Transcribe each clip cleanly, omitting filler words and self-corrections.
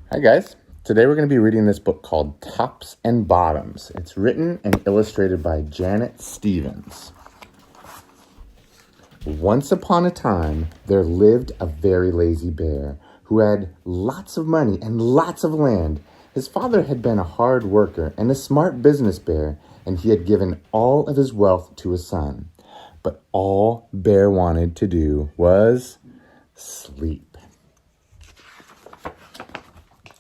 Hi guys, today we're going to be reading this book called Tops and Bottoms. It's written and illustrated by Janet Stevens. Once upon a time, there lived a very lazy bear who had lots of money and lots of land. His father had been a hard worker and a smart business bear, and he had given all of his wealth to his son. But all Bear wanted to do was sleep.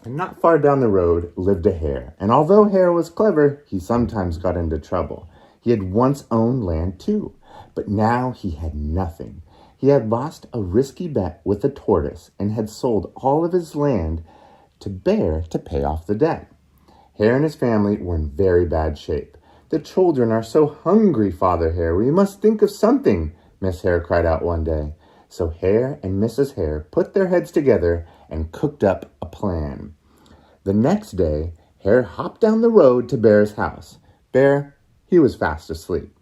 And not far down the road lived a hare, and although Hare was clever, he sometimes got into trouble. He had once owned land too, but now he had nothing. He had lost a risky bet with a tortoise and had sold all of his land to Bear to pay off the debt. Hare and his family were in very bad shape. "The children are so hungry, Father Hare. We must think of something," Miss Hare cried out one day. So Hare and Mrs. Hare put their heads together and cooked up a plan. The next day, Hare hopped down the road to Bear's house. Bear, he was fast asleep.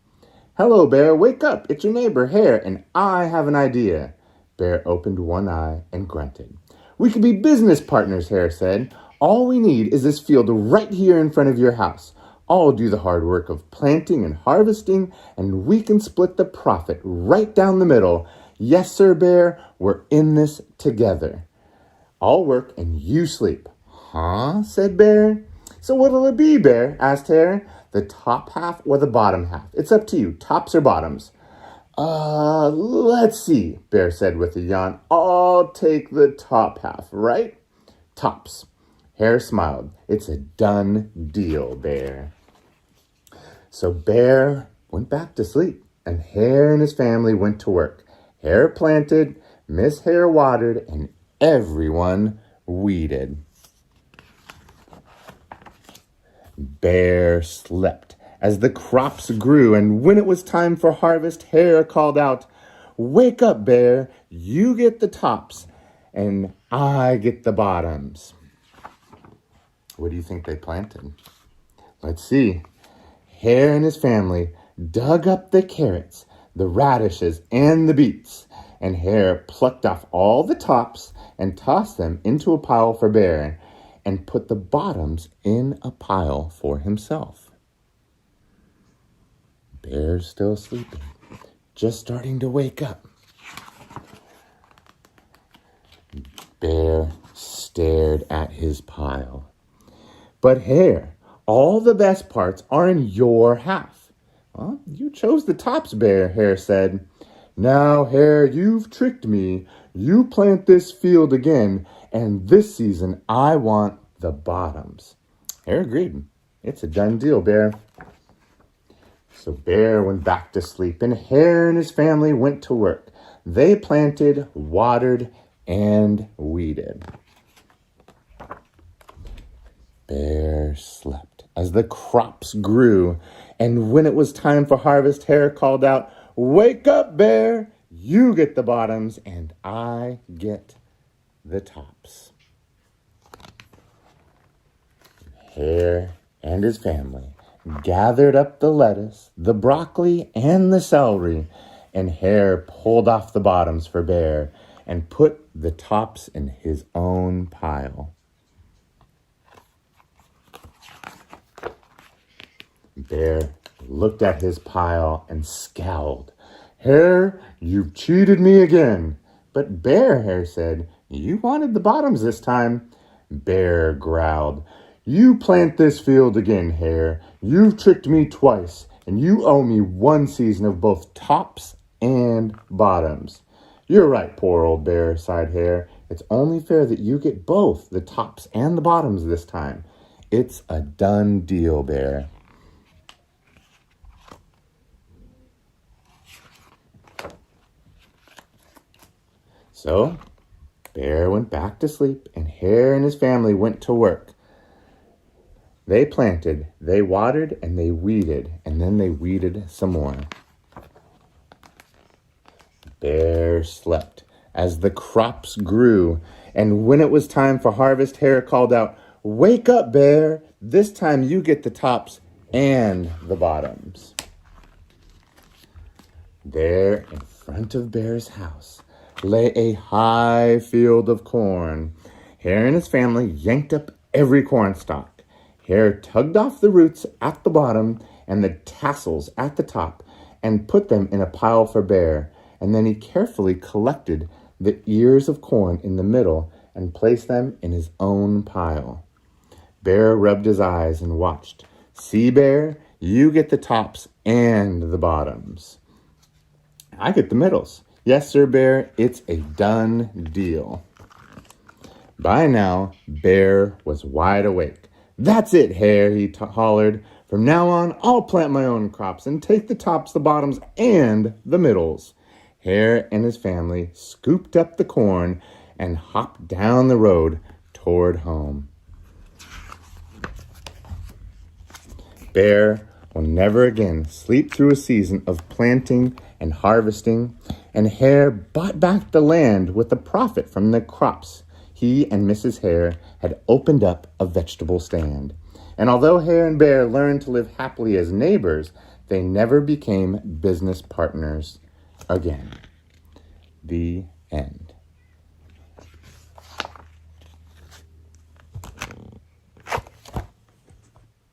"Hello, Bear, wake up. It's your neighbor, Hare, and I have an idea." Bear opened one eye and grunted. "We could be business partners," Hare said. "All we need is this field right here in front of your house. I'll do the hard work of planting and harvesting, and we can split the profit right down the middle. Yes, sir, Bear, we're in this together. I'll work and you sleep." "Huh?" said Bear. "So what'll it be, Bear?" asked Hare. "The top half or the bottom half? It's up to you, tops or bottoms." Let's see," Bear said with a yawn. "I'll take the top half, right?" "Tops." Hare smiled. "It's a done deal, Bear." So Bear went back to sleep, and Hare and his family went to work. Hare planted, Miss Hare watered, and everyone weeded. Bear slept as the crops grew, and when it was time for harvest, Hare called out, "Wake up, Bear. You get the tops, and I get the bottoms." What do you think they planted? Let's see. Hare and his family dug up the carrots, the radishes, and the beets, and Hare plucked off all the tops and tossed them into a pile for Bear, and put the bottoms in a pile for himself. Bear's still sleeping, just starting to wake up. Bear stared at his pile. "But Hare, all the best parts are in your half." "Well, you chose the tops, Bear," Hare said. "Now, Hare, you've tricked me. You plant this field again, and this season I want the bottoms." Hare agreed. "It's a done deal, Bear." So Bear went back to sleep, and Hare and his family went to work. They planted, watered, and weeded. Bear slept as the crops grew, and when it was time for harvest, Hare called out, "Wake up, Bear. You get the bottoms, and I get the tops." Hare and his family gathered up the lettuce, the broccoli, and the celery, and Hare pulled off the bottoms for Bear and put the tops in his own pile. Bear looked at his pile and scowled. "Hare, you've cheated me again." "But Bear," Hare said, "you wanted the bottoms this time." Bear growled, "You plant this field again, Hare. You've tricked me twice, and you owe me one season of both tops and bottoms." "You're right, poor old Bear," sighed Hare. "It's only fair that you get both the tops and the bottoms this time. It's a done deal, Bear." So Bear went back to sleep, and Hare and his family went to work. They planted, they watered, and they weeded, and then they weeded some more. Bear slept as the crops grew, and when it was time for harvest, Hare called out, "Wake up, Bear. This time you get the tops and the bottoms." There in front of Bear's house lay a high field of corn. Hare and his family yanked up every cornstalk. Hare tugged off the roots at the bottom and the tassels at the top and put them in a pile for Bear, and then he carefully collected the ears of corn in the middle and placed them in his own pile. Bear rubbed his eyes and watched. See, Bear, you get the tops and the bottoms. I get the middles. Yes, Sir Bear, it's a done deal. By now, Bear was wide awake. That's it, Hare, he hollered. From now on, I'll plant my own crops and take the tops, the bottoms, and the middles. Hare and his family scooped up the corn and hopped down the road toward home. Bear will never again sleep through a season of planting and harvesting, and Hare bought back the land with the profit from the crops. He and Mrs. Hare had opened up a vegetable stand. And although Hare and Bear learned to live happily as neighbors, they never became business partners again. The end.